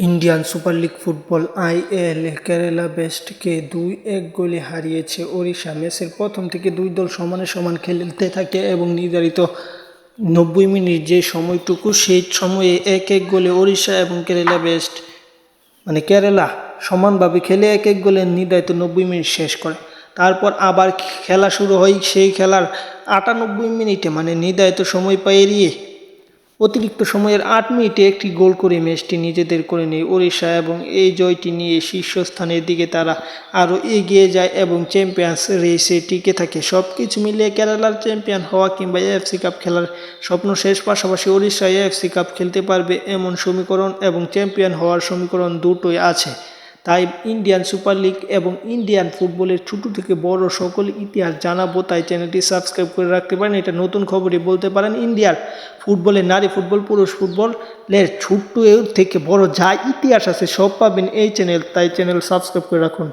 Indian Super League football IL Kerala ব্লাস্টার্সকে 2-1 গোলে হারিয়েছে ওড়িশা। ম্যাচের প্রথম থেকে দুই দল সমানে সমান খেলতে থাকে এবং নির্ধারিত 90 মিনিট যে সময়টুকু সেই সময়ে 1-1 গোলে ওড়িশা এবং কেরালা কেরালা সমানভাবে খেলে 1-1 গোলে নির্ধারিত 90 মিনিট শেষ করে। তারপর আবার খেলা শুরু হয়। সেই খেলার 98 মিনিটে নির্ধারিত সময় পেরিয়ে অতিরিক্ত সময়ের 8 মিনিটে একটি গোল করে ম্যাচটি নিজেদের করে নেয় ওড়িশা এবং এই জয়টি নিয়ে শীর্ষস্থানের দিকে তারা আরও এগিয়ে যায় এবং চ্যাম্পিয়ন্স রেসে টিকে থাকে। সব কিছু মিলিয়ে কেরালার চ্যাম্পিয়ন হওয়া কিংবা এএফসি কাপ খেলার স্বপ্ন শেষ, পাশাপাশি ওড়িশা এএফসি কাপ খেলতে পারবে এমন সমীকরণ এবং চ্যাম্পিয়ন হওয়ার সমীকরণ দুটোই আছে। তাই ইন্ডিয়ান সুপার লিগ এবং ইন্ডিয়ান ফুটবলের ছোটো থেকে বড় সকল ইতিহাস জানাবো, তাই চ্যানেলটি সাবস্ক্রাইব করে রাখতে পারেন। এটা নতুন খবরই বলতে পারেন। ইন্ডিয়ার ফুটবলের নারী ফুটবল, পুরুষ ফুটবলের ছোট্ট থেকে বড় যা ইতিহাস আছে সব পাবেন এই চ্যানেল, তাই চ্যানেল সাবস্ক্রাইব করে রাখুন।